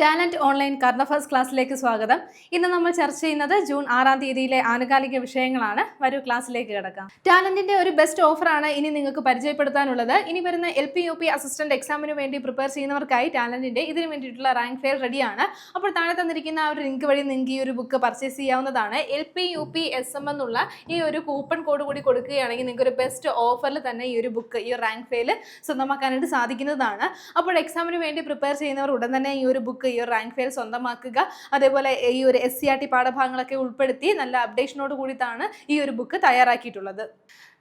Talent online current affairs ക്ലാസ്സിലേക്ക് സ്വാഗതം. ഇന്ന് നമ്മൾ ചർച്ച ചെയ്യുന്നത് ജൂൺ 6-ാം തീയതിയിലെ ആനുകാലിക വിഷയങ്ങളാണ്. വരൂ ക്ലാസ്സിലേക്ക് കിടക്കാം. ടാലന്റിന്റെ ഒരു ബെസ്റ്റ് ഓഫറാണ് ഇനി നിങ്ങൾക്ക് പരിചയപ്പെടുത്താനുള്ളത്. ഇനി വരുന്ന LP/UP അസിസ്റ്റന്റ് എക്സാമിന് വേണ്ടി പ്രിപ്പയർ ചെയ്യുന്നവർക്കായി ടാലന്റിന്റെ ഇതിന് വേണ്ടിയിട്ടുള്ള റാങ്ക് ഫെയർ റെഡിയാണ്. അപ്പോൾ താഴെ തന്നിരിക്കുന്ന ആ ഒരു ലിങ്ക് വഴി നിങ്ങൾക്ക് ഈ ഒരു ബുക്ക് പർച്ചേസ് ചെയ്യാവുന്നതാണ്. LP/UP SM എന്നുള്ള ഈ ഒരു കൂപ്പൺ കോഡ് കൂടി കൊടുക്കുകയാണെങ്കിൽ നിങ്ങൾക്ക് ഒരു ബെസ്റ്റ് ഓഫറിൽ തന്നെ ഈ ഒരു ബുക്ക് ഈ റാങ്ക് ഫെയർ സ്വന്തമാക്കാനായിട്ട് സാധിക്കുന്നതാണ്. അപ്പോൾ എക്സാമിന് വേണ്ടി പ്രിപ്പയർ ചെയ്യുന്നവർ ഉടൻ തന്നെ ഈ ഒരു ബുക്ക് ഈ ഒരു റാങ്ക് ഫെയർ സ്വന്തമാക്കുക. അതേപോലെ ഈ ഒരു SCRT പാഠഭാഗങ്ങളൊക്കെ ഉൾപ്പെടുത്തി നല്ല അപ്ഡേഷനോട് കൂടിയിട്ടാണ് ഈ ഒരു ബുക്ക് തയ്യാറാക്കിയിട്ടുള്ളത്.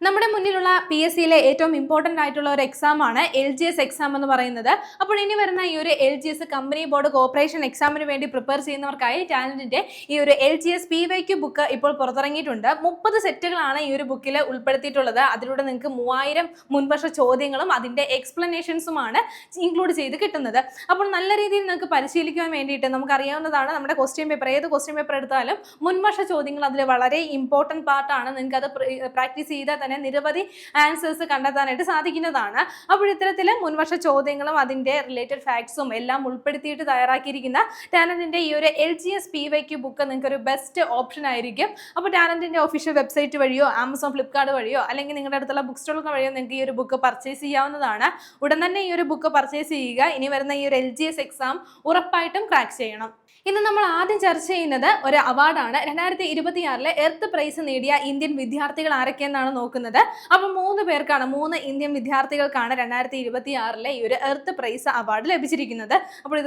നമ്മുടെ മുന്നിലുള്ള PSCയിലെ ഏറ്റവും ഇമ്പോർട്ടൻ്റ് ആയിട്ടുള്ള ഒരു എക്സാമാണ് LGS എക്സാം എന്ന് പറയുന്നത്. അപ്പോൾ ഇനി വരുന്ന ഈ ഒരു LGS കമ്പനി ബോർഡ് കോർപ്പറേഷൻ എക്സാമിന് വേണ്ടി പ്രിപ്പയർ ചെയ്യുന്നവർക്കായി ടാലന്റിന്റെ ഈ ഒരു LGS PYQ ബുക്ക് ഇപ്പോൾ പുറത്തിറങ്ങിയിട്ടുണ്ട്. 30 സെറ്റുകളാണ് ഈ ഒരു ബുക്കിൽ ഉൾപ്പെടുത്തിയിട്ടുള്ളത്. അതിലൂടെ നിങ്ങൾക്ക് 3000 മുൻവർഷ ചോദ്യങ്ങളും അതിന്റെ എക്സ്പ്ലനേഷൻസുമാണ് ഇൻക്ലൂഡ് ചെയ്ത് കിട്ടുന്നത്. അപ്പോൾ നല്ല രീതിയിൽ നിങ്ങൾക്ക് പരിശീലിക്കാൻ വേണ്ടിയിട്ട് നമുക്കറിയാവുന്നതാണ് നമ്മുടെ ക്വസ്റ്റ്യൻ പേപ്പർ, ഏത് ക്വസ്റ്റ്യൻ പേപ്പർ എടുത്താലും മുൻവർഷ ചോദ്യങ്ങൾ അതിൽ വളരെ ഇമ്പോർട്ടൻറ്റ് പാർട്ടാണ്. നിങ്ങൾക്ക് അത് പ്രാക്ടീസ് ചെയ്താൽ തന്നെ നിരവധി ആൻസേഴ്സ് കണ്ടെത്താനായിട്ട് സാധിക്കുന്നതാണ്. അപ്പോൾ ഇത്തരത്തിൽ മുൻവർഷ ചോദ്യങ്ങളും അതിൻ്റെ റിലേറ്റഡ് ഫാക്ട്സും എല്ലാം ഉൾപ്പെടുത്തിയിട്ട് തയ്യാറാക്കിയിരിക്കുന്ന ടാലന്റിന്റെ ഈ ഒരു LGS PYQ ബുക്ക് നിങ്ങൾക്ക് ഒരു ബെസ്റ്റ് ഓപ്ഷൻ ആയിരിക്കും. അപ്പോൾ ടാലന്റിന്റെ ഒഫീഷ്യൽ വെബ്സൈറ്റ് വഴിയോ ആമസോൺ, ഫ്ലിപ്കാർട്ട് വഴിയോ അല്ലെങ്കിൽ നിങ്ങളുടെ അടുത്തുള്ള ബുക്ക് സ്റ്റോളുകൾ വഴിയോ നിങ്ങൾക്ക് ഈ ഒരു ബുക്ക് പർച്ചേസ് ചെയ്യാവുന്നതാണ്. ഉടൻ തന്നെ ഈ ഒരു ബുക്ക് പർച്ചേസ് ചെയ്യുക. ഇനി വരുന്ന ഈ ഒരു LGS എക്സാം ഉറപ്പായിട്ടും ക്രാക്ക് ചെയ്യണം. ഇന്ന് നമ്മൾ ആദ്യം ചർച്ച ചെയ്യുന്നത് ഒരു അവാർഡാണ്. 2026 എർത്ത് പ്രൈസ് നേടിയ ഇന്ത്യൻ വിദ്യാർത്ഥികൾ ആരൊക്കെയെന്നാണ് നോക്കുന്നത്. അപ്പോൾ 3 പേർക്കാണ്, 3 ഇന്ത്യൻ വിദ്യാർത്ഥികൾക്കാണ് 2026 ഈ ഒരു എർത്ത് പ്രൈസ് അവാർഡ് ലഭിച്ചിരിക്കുന്നത്. അപ്പോൾ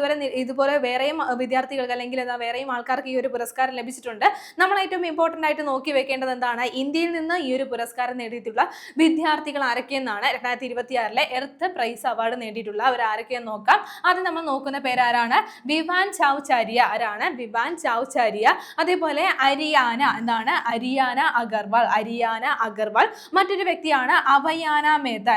ഇതുപോലെ വേറെയും വിദ്യാർത്ഥികൾക്ക് അല്ലെങ്കിൽ വേറെയും ആൾക്കാർക്ക് ഈ ഒരു പുരസ്കാരം ലഭിച്ചിട്ടുണ്ട്. നമ്മൾ ഏറ്റവും ഇമ്പോർട്ടൻ്റ് ആയിട്ട് നോക്കി വെക്കേണ്ടത് എന്താണ്, ഇന്ത്യയിൽ നിന്ന് ഈ ഒരു പുരസ്കാരം നേടിയിട്ടുള്ള വിദ്യാർത്ഥികൾ ആരൊക്കെയെന്നാണ്. 2026 എർത്ത് പ്രൈസ് അവാർഡ് നേടിയിട്ടുള്ള അവർ ആരൊക്കെയെന്ന് നോക്കാം. അത് നമ്മൾ നോക്കുന്ന പേരാരാണ്, വിവാൻ ചൗചാരിയ. ആരാണ് വിവാൻ ചൗചാരിയ. അതേപോലെ അരിയാന അഗർവാൾ. മറ്റൊരു വ്യക്തിയാണ് അവയാന മേത്ത.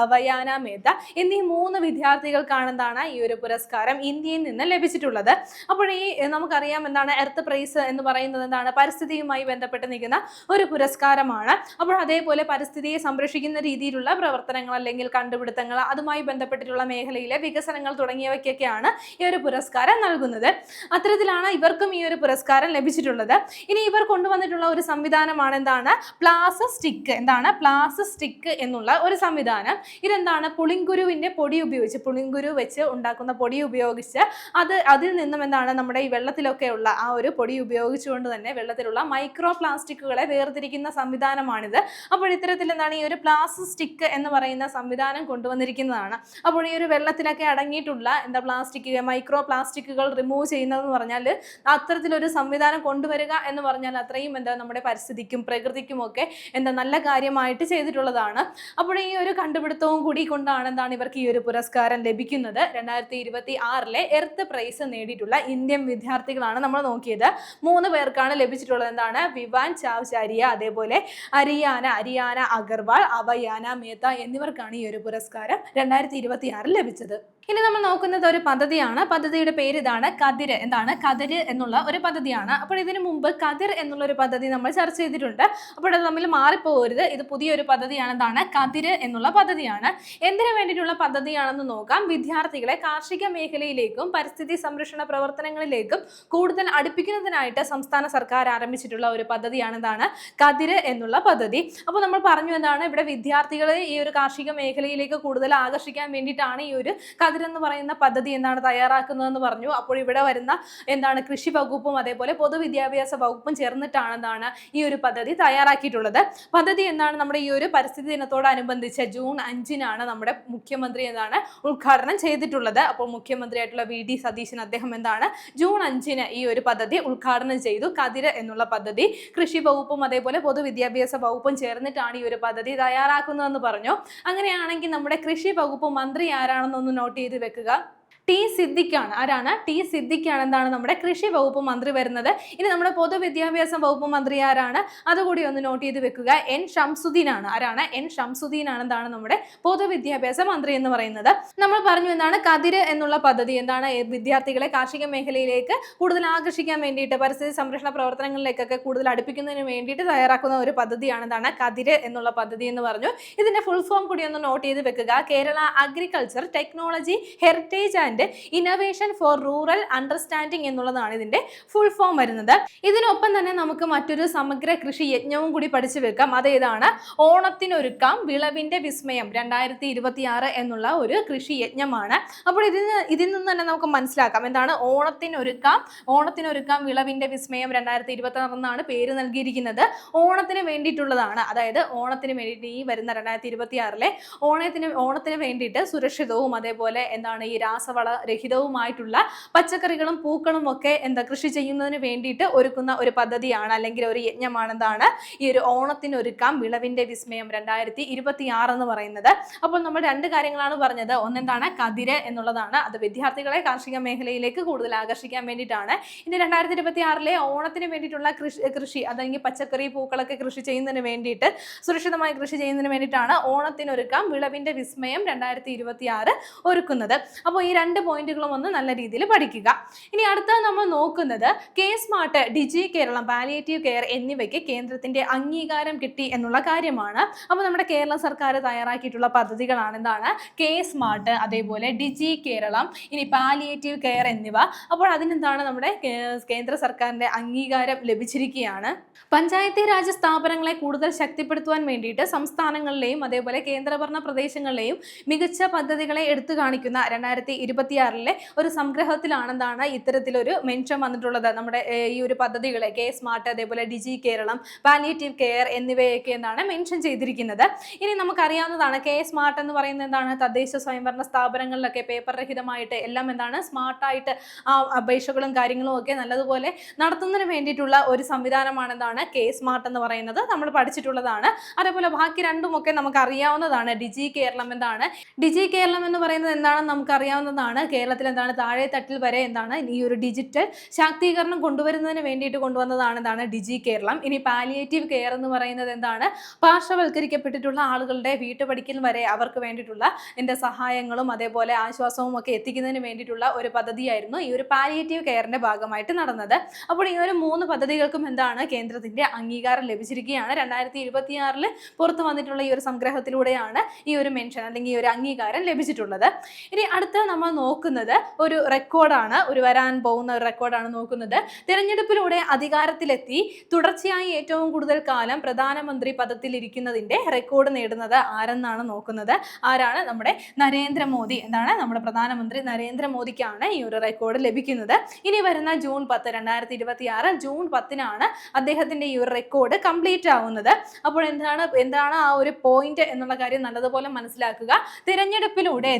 അവയാന മേത്ത. എന്നീ 3 വിദ്യാർത്ഥികൾക്കാണ് ഈ ഒരു പുരസ്കാരം ഇന്ത്യയിൽ നിന്ന് ലഭിച്ചിട്ടുള്ളത്. അപ്പോൾ ഈ നമുക്കറിയാം എർത്ത് പ്രൈസ് എന്ന് പറയുന്നത് പരിസ്ഥിതിയുമായി ബന്ധപ്പെട്ട് നിൽക്കുന്ന ഒരു പുരസ്കാരമാണ്. അപ്പോൾ അതേപോലെ പരിസ്ഥിതിയെ സംരക്ഷിക്കുന്ന രീതിയിലുള്ള പ്രവർത്തനങ്ങൾ അല്ലെങ്കിൽ കണ്ടുപിടുത്തങ്ങൾ, അതുമായി ബന്ധപ്പെട്ടിട്ടുള്ള മേഖലയിലെ വികസനങ്ങൾ തുടങ്ങിയവയ്ക്കൊക്കെയാണ് ഈ ഒരു പുരസ്കാരം നൽകുന്നത്. അത്തരത്തിലാണ് ഇവർക്കും ഈ ഒരു പുരസ്കാരം ലഭിച്ചിട്ടുള്ളത്. ഇനി ഇവർ കൊണ്ടുവന്നിട്ടുള്ള ഒരു സംവിധാനമാണ് പ്ലാസ്റ്റിക് എന്നുള്ള ഒരു സംവിധാനം. പുളിങ്കുരുവിന്റെ പൊടി ഉപയോഗിച്ച്, പുളിങ്കുരു വെച്ച് ഉണ്ടാക്കുന്ന പൊടി ഉപയോഗിച്ച് അതിൽ നിന്നും നമ്മുടെ ഈ വെള്ളത്തിലൊക്കെ ഉള്ള ആ ഒരു പൊടി ഉപയോഗിച്ചുകൊണ്ട് തന്നെ വെള്ളത്തിലുള്ള മൈക്രോ പ്ലാസ്റ്റിക്കുകളെ വേർതിരിക്കുന്ന സംവിധാനമാണിത്. അപ്പോൾ ഇത്തരത്തിൽ ഈ ഒരു പ്ലാസ്റ്റിക് എന്ന് പറയുന്ന സംവിധാനം കൊണ്ടുവന്നിരിക്കുന്നതാണ്. അപ്പോൾ ഈ ഒരു വെള്ളത്തിലൊക്കെ അടങ്ങിയിട്ടുള്ള മൈക്രോ പ്ലാസ്റ്റിക്കുകൾ റിമൂവ് ചെയ്യുന്നതെന്ന് പറഞ്ഞാൽ അത്തരത്തിലൊരു സംവിധാനം കൊണ്ടുവരിക എന്ന് പറഞ്ഞാൽ അത്രയും നമ്മുടെ പരിസ്ഥിതിക്കും പ്രകൃതിക്കും ഒക്കെ നല്ല കാര്യമായിട്ട് ചെയ്തിട്ടുള്ളതാണ്. അപ്പോൾ ഈ ഒരു കണ്ടുപിടുത്തവും കൂടി കൊണ്ടാണ് ഇവർക്ക് ഈ ഒരു പുരസ്കാരം ലഭിക്കുന്നത്. 2026 എർത്ത് പ്രൈസ് നേടിയിട്ടുള്ള ഇന്ത്യൻ വിദ്യാർത്ഥികളാണ് നമ്മൾ നോക്കിയത്. 3 പേർക്കാണ് ലഭിച്ചിട്ടുള്ളത്. വിവാൻ ചൗചാരിയ, അതേപോലെ അരിയാന അഗർവാൾ, അവയാന മേത്ത എന്നിവർക്കാണ് ഈ ഒരു പുരസ്കാരം 2026 ലഭിച്ചത്. ഇനി നമ്മൾ നോക്കുന്നത് ഒരു പദ്ധതിയാണ്. പദ്ധതിയുടെ പേര് കതിര്. കതിര് എന്നുള്ള ഒരു പദ്ധതിയാണ്. അപ്പോൾ ഇതിനു മുമ്പ് കതിർ എന്നുള്ള ഒരു പദ്ധതി നമ്മൾ ചർച്ച ചെയ്തിട്ടുണ്ട്. അപ്പോൾ അത് തമ്മിൽ മാറിപ്പോകരുത്. ഇത് പുതിയൊരു പദ്ധതിയാണ്. കതിര് എന്നുള്ള പദ്ധതിയാണ്. എന്തിനു വേണ്ടിയിട്ടുള്ള പദ്ധതിയാണെന്ന് നോക്കാം. വിദ്യാർത്ഥികളെ കാർഷിക മേഖലയിലേക്കും പരിസ്ഥിതി സംരക്ഷണ പ്രവർത്തനങ്ങളിലേക്കും കൂടുതൽ അടുപ്പിക്കുന്നതിനായിട്ട് സംസ്ഥാന സർക്കാർ ആരംഭിച്ചിട്ടുള്ള ഒരു പദ്ധതിയാണ് കതിര് എന്നുള്ള പദ്ധതി. അപ്പോൾ നമ്മൾ പറഞ്ഞു ഇവിടെ വിദ്യാർത്ഥികളെ ഈ ഒരു കാർഷിക മേഖലയിലേക്ക് കൂടുതൽ ആകർഷിക്കാൻ വേണ്ടിയിട്ടാണ് ഈ ഒരു കതിര് എന്ന് പറയുന്ന പദ്ധതി തയ്യാറാക്കുന്നതെന്ന് പറഞ്ഞു. അപ്പോൾ ഇവിടെ വരുന്ന കൃഷി വകുപ്പും അതേപോലെ പൊതുവിദ്യാഭ്യാസ വകുപ്പും ചേർന്നിട്ടാണ് ഈ ഒരു പദ്ധതി തയ്യാറാക്കിയിട്ടുള്ളത്. പദ്ധതി നമ്മുടെ ഈ ഒരു പരിസ്ഥിതി ദിനത്തോടനുബന്ധിച്ച് ജൂൺ 5-നാണ് നമ്മുടെ മുഖ്യമന്ത്രി ഉദ്ഘാടനം ചെയ്തിട്ടുള്ളത്. അപ്പോൾ മുഖ്യമന്ത്രിയായിട്ടുള്ള VD സതീശൻ അദ്ദേഹം ജൂൺ 5-ന് ഈ ഒരു പദ്ധതി ഉദ്ഘാടനം ചെയ്തു. കതിര് എന്നുള്ള പദ്ധതി കൃഷി വകുപ്പും അതേപോലെ പൊതുവിദ്യാഭ്യാസ വകുപ്പും ചേർന്നിട്ടാണ് ഈ ഒരു പദ്ധതി തയ്യാറാക്കുന്നതെന്ന് പറഞ്ഞു. അങ്ങനെയാണെങ്കിൽ നമ്മുടെ കൃഷി വകുപ്പ് മന്ത്രി ആരാണെന്നൊന്ന് നോട്ട് ചെയ്ത് വെക്കുക. ടി സിദ്ദിഖാണ്. ആരാണ്? ടി സിദ്ദിഖാണ് നമ്മുടെ കൃഷി വകുപ്പ് മന്ത്രി വരുന്നത്. ഇനി നമ്മുടെ പൊതുവിദ്യാഭ്യാസ വകുപ്പ് മന്ത്രി ആരാണ്? അതുകൂടി ഒന്ന് നോട്ട് ചെയ്ത് വെക്കുക. N ഷംസുദ്ദീൻ ആണ്. ആരാണ്? N ഷംസുദ്ദീൻ ആണ് നമ്മുടെ പൊതുവിദ്യാഭ്യാസ മന്ത്രി എന്ന് പറയുന്നത്. നമ്മൾ പറഞ്ഞു കതിര് എന്നുള്ള പദ്ധതി വിദ്യാർത്ഥികളെ കാർഷിക മേഖലയിലേക്ക് കൂടുതൽ ആകർഷിക്കാൻ വേണ്ടിയിട്ട് പരിസ്ഥിതി സംരക്ഷണ പ്രവർത്തനങ്ങളിലേക്കൊക്കെ കൂടുതൽ അടുപ്പിക്കുന്നതിന് വേണ്ടിയിട്ട് തയ്യാറാക്കുന്ന ഒരു പദ്ധതിയാണ് കതിര് എന്നുള്ള പദ്ധതി എന്ന് പറഞ്ഞു. ഇതിന്റെ ഫുൾ ഫോം കൂടി ഒന്ന് നോട്ട് ചെയ്ത് വെക്കുക. Kerala agriculture technology heritage and and innovation four rural understanding എന്നുള്ളതാണ് ഇതിന്റെ ഫുൾ ഫോം വരുന്നത്. ഇതിനൊപ്പം തന്നെ നമുക്ക് മറ്റൊരു സമഗ്ര കൃഷി യജ്ഞവും കൂടി പഠിച്ചു വെക്കാം. അതേതാണ്? ഓണത്തിനൊരുക്കാം വിളവിന്റെ വിസ്മയം 2026 എന്നുള്ള ഒരു കൃഷി യജ്ഞമാണ്. അപ്പോൾ ഇതിൽ നിന്ന് തന്നെ നമുക്ക് മനസ്സിലാക്കാം എന്താണ് ഓണത്തിനൊരുക്കാം വിളവിന്റെ വിസ്മയം 2026 എന്നാണ് പേര് നൽകിയിരിക്കുന്നത്. ഓണത്തിന് വേണ്ടിയിട്ടുള്ളതാണ്. അതായത് ഓണത്തിന് വേണ്ടിയിട്ട് ഈ വരുന്ന 2026 ഓണത്തിന് വേണ്ടിയിട്ട് സുരക്ഷിതവും അതേപോലെ എന്താണ് ഈ രാസവള രഹിതവുമായിട്ടുള്ള പച്ചക്കറികളും പൂക്കളും ഒക്കെ കൃഷി ചെയ്യുന്നതിന് വേണ്ടിയിട്ട് ഒരുക്കുന്ന ഒരു പദ്ധതിയാണ് അല്ലെങ്കിൽ ഒരു യജ്ഞമാണ് എന്താണ് ഈ ഒരു ഓണത്തിനൊരുക്കാം വിളവിന്റെ വിസ്മയം 2026 എന്ന് പറയുന്നത്. അപ്പോൾ നമ്മൾ രണ്ട് കാര്യങ്ങളാണ് പറഞ്ഞത്. ഒന്നെന്താണ്? കതിര് എന്നുള്ളതാണ്. അത് വിദ്യാർത്ഥികളെ കാർഷിക മേഖലയിലേക്ക് കൂടുതൽ ആകർഷിക്കാൻ വേണ്ടിയിട്ടാണ്. ഇനി 2026 ഓണത്തിന് വേണ്ടിയിട്ടുള്ള കൃഷി അല്ലെങ്കിൽ പച്ചക്കറി പൂക്കളൊക്കെ കൃഷി ചെയ്യുന്നതിന് വേണ്ടിയിട്ട് സുരക്ഷിതമായി കൃഷി ചെയ്യുന്നതിന് വേണ്ടിയിട്ടാണ് ഓണത്തിനൊരുക്കാം വിളവിന്റെ വിസ്മയം 2026 ഒരുക്കുന്നത്. അപ്പോൾ ഈ രണ്ട് പോയിന്റുകളും ഒന്ന് നല്ല രീതിയിൽ പഠിക്കുക. ഇനി അടുത്ത നമ്മൾ നോക്കുന്നത് K-സ്മാർട്ട്, ഡിജി കേരളം, പാലിയേറ്റീവ് കെയർ എന്നിവയ്ക്ക് കേന്ദ്രത്തിന്റെ അംഗീകാരം കിട്ടി എന്നുള്ള കാര്യമാണ്. അപ്പോൾ നമ്മുടെ കേരള സർക്കാർ തയ്യാറാക്കിയിട്ടുള്ള പദ്ധതികളാണ് എന്താണ്? K-സ്മാർട്ട്, അതേപോലെ ഡിജി കേരളം, ഇനി പാലിയേറ്റീവ് കെയർ എന്നിവ. അപ്പോൾ അതിനെന്താണ് നമ്മുടെ കേന്ദ്ര സർക്കാരിന്റെ അംഗീകാരം ലഭിച്ചിരിക്കുകയാണ്. പഞ്ചായത്തി രാജ് സ്ഥാപനങ്ങളെ കൂടുതൽ ശക്തിപ്പെടുത്തുവാൻ വേണ്ടിയിട്ട് സംസ്ഥാനങ്ങളിലെയും അതേപോലെ കേന്ദ്രഭരണ പ്രദേശങ്ങളിലെയും മികച്ച പദ്ധതികളെ എടുത്തു കാണിക്കുന്ന 2026 ഒരു സംഗ്രഹത്തിലാണെന്താണ് ഇത്തരത്തിലൊരു മെൻഷൻ വന്നിട്ടുള്ളത്. നമ്മുടെ ഈ ഒരു പദ്ധതികളെ K-സ്മാർട്ട്, അതേപോലെ ഡിജി കേരളം, പാലിയേറ്റീവ് കെയർ എന്നിവയൊക്കെ എന്താണ് മെൻഷൻ ചെയ്തിരിക്കുന്നത്. ഇനി നമുക്കറിയാവുന്നതാണ് K-സ്മാർട്ട് എന്ന് പറയുന്നത് എന്താണ്? തദ്ദേശ സ്വയംഭരണ സ്ഥാപനങ്ങളിലൊക്കെ പേപ്പർ രഹിതമായിട്ട് എല്ലാം എന്താണ് സ്മാർട്ടായിട്ട് ആ അപേക്ഷകളും കാര്യങ്ങളും ഒക്കെ നല്ലതുപോലെ നടത്തുന്നതിന് വേണ്ടിയിട്ടുള്ള ഒരു സംവിധാനമാണ് എന്താണ് K-സ്മാർട്ട് എന്ന് പറയുന്നത്. നമ്മൾ പഠിച്ചിട്ടുള്ളതാണ്. അതേപോലെ ബാക്കി രണ്ടും ഒക്കെ നമുക്ക് അറിയാവുന്നതാണ്. ഡിജി കേരളം എന്താണ്? ഡിജി കേരളം എന്ന് പറയുന്നത് എന്താണെന്ന് നമുക്ക് അറിയാവുന്നതാണ്. കേരളത്തിൽ എന്താണ് താഴെ തട്ടിൽ വരെ എന്താണ് ഈ ഒരു ഡിജിറ്റൽ ശാക്തീകരണം കൊണ്ടുവരുന്നതിന് വേണ്ടിയിട്ട് കൊണ്ടുവന്നതാണ് എന്താണ് ഡിജി കേരളം. ഇനി പാലിയേറ്റീവ് കെയർ എന്ന് പറയുന്നത് എന്താണ്? പാർശ്വവൽക്കരിക്കപ്പെട്ടിട്ടുള്ള ആളുകളുടെ വീട്ടുപടിക്കൽ വരെ അവർക്ക് വേണ്ടിയിട്ടുള്ള സഹായങ്ങളും അതേപോലെ ആശ്വാസവും ഒക്കെ എത്തിക്കുന്നതിന് വേണ്ടിയിട്ടുള്ള ഒരു പദ്ധതിയായിരുന്നു ഈ ഒരു പാലിയേറ്റീവ് കെയറിന്റെ ഭാഗമായിട്ട് നടന്നത്. അപ്പോൾ ഈ ഒരു 3 പദ്ധതികൾക്കും എന്താണ് കേന്ദ്രത്തിന്റെ അംഗീകാരം ലഭിച്ചിരിക്കുകയാണ്. 2026 പുറത്തു വന്നിട്ടുള്ള ഈ ഒരു സംഗ്രഹത്തിലൂടെയാണ് ഈ ഒരു മെൻഷൻ അല്ലെങ്കിൽ ഈ ഒരു അംഗീകാരം ലഭിച്ചിട്ടുള്ളത്. ഇനി അടുത്ത നമ്മൾ നോക്കുന്നത് ഒരു റെക്കോർഡാണ്. വരാൻ പോകുന്ന ഒരു റെക്കോർഡാണ് നോക്കുന്നത്. തിരഞ്ഞെടുപ്പിലൂടെ അധികാരത്തിലെത്തി തുടർച്ചയായി ഏറ്റവും കൂടുതൽ കാലം പ്രധാനമന്ത്രി പദത്തിലിരിക്കുന്നതിന്റെ റെക്കോർഡ് നേടുന്നത് ആരെന്നാണ് നോക്കുന്നത്. ആരാണ്? നമ്മുടെ നരേന്ദ്രമോദി. എന്താണ്? നമ്മുടെ പ്രധാനമന്ത്രി നരേന്ദ്രമോദിക്കാണ് ഈ ഒരു റെക്കോർഡ് ലഭിക്കുന്നത്. ഇനി വരുന്ന ജൂൺ 10 2026 ജൂൺ 10 അദ്ദേഹത്തിന്റെ ഈ ഒരു റെക്കോർഡ് കംപ്ലീറ്റ് ആവുന്നത്. അപ്പോൾ എന്താണ് ആ ഒരു പോയിന്റ് എന്നുള്ള കാര്യം നല്ലതുപോലെ മനസ്സിലാക്കുക. തിരഞ്ഞെടുപ്പിലൂടെ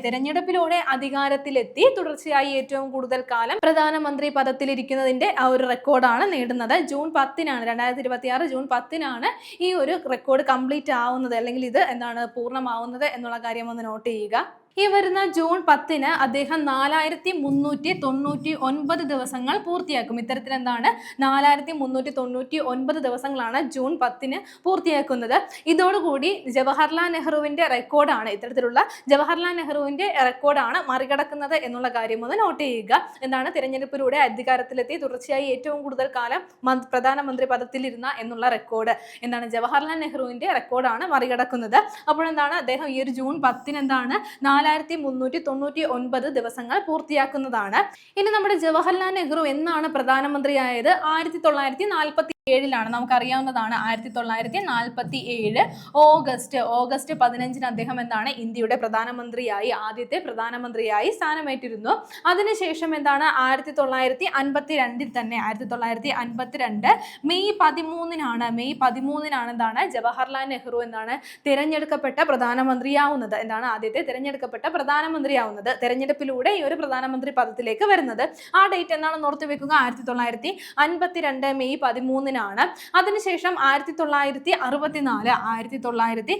അധികാരത്തിലെത്തി തുടർച്ചയായി ഏറ്റവും കൂടുതൽ കാലം പ്രധാനമന്ത്രി പദത്തിലിരിക്കുന്നതിന്റെ ആ ഒരു റെക്കോർഡാണ് നേടുന്നത്. ജൂൺ 10 2026 ജൂൺ 10 ഈ ഒരു റെക്കോർഡ് കംപ്ലീറ്റ് ആവുന്നത് അല്ലെങ്കിൽ ഇത് എന്താണ് പൂർണ്ണമാവുന്നത് എന്നുള്ള കാര്യം ഒന്ന് നോട്ട് ചെയ്യുക. ഈ വരുന്ന ജൂൺ 10 അദ്ദേഹം 4399 ദിവസങ്ങൾ പൂർത്തിയാക്കും. ഇത്തരത്തിൽ എന്താണ് 4399 ദിവസങ്ങളാണ് ജൂൺ 10 പൂർത്തിയാക്കുന്നത്. ഇതോടുകൂടി ജവഹർലാൽ നെഹ്റുവിന്റെ റെക്കോർഡാണ് ഇത്തരത്തിലുള്ള ജവഹർലാൽ നെഹ്റുവിന്റെ റെക്കോർഡാണ് മറികടക്കുന്നത് എന്നുള്ള കാര്യം ഒന്ന് നോട്ട് ചെയ്യുക. എന്താണ്? തിരഞ്ഞെടുപ്പിലൂടെ അധികാരത്തിലെത്തി തുടർച്ചയായി ഏറ്റവും കൂടുതൽ കാലം പ്രധാനമന്ത്രി പദത്തിലിരുന്ന എന്നുള്ള റെക്കോർഡ് എന്താണ് ജവഹർലാൽ നെഹ്റുവിന്റെ റെക്കോർഡാണ് മറികടക്കുന്നത്. അപ്പോൾ എന്താണ് അദ്ദേഹം ഈ ഒരു ജൂൺ 10 എന്താണ് 4399 ദിവസങ്ങൾ പൂർത്തിയാക്കുന്നതാണ്. ഇനി നമ്മുടെ ജവഹർലാൽ നെഹ്റു എന്നാണ് പ്രധാനമന്ത്രിയായത്? 1947 നമുക്കറിയാവുന്നതാണ്. 1947 ഓഗസ്റ്റ് 15 അദ്ദേഹം എന്താണ് ഇന്ത്യയുടെ ആദ്യത്തെ പ്രധാനമന്ത്രിയായി സ്ഥാനമേറ്റിരുന്നു. അതിനുശേഷം എന്താണ് 1952 തന്നെ 1952 മെയ് 13 എന്താണ് ജവഹർലാൽ നെഹ്റു എന്താണ് തിരഞ്ഞെടുക്കപ്പെട്ട പ്രധാനമന്ത്രിയാവുന്നത്. എന്താണ് ആദ്യത്തെ തിരഞ്ഞെടുക്കപ്പെട്ട പ്രധാനമന്ത്രിയാവുന്നത്. തെരഞ്ഞെടുപ്പിലൂടെ ഈ ഒരു പ്രധാനമന്ത്രി പദത്തിലേക്ക് വരുന്നത്. ആ ഡേറ്റ് എന്താണെന്ന് ഓർത്തു വെക്കുക. 1952 മെയ് 13 അതിനുശേഷം 1964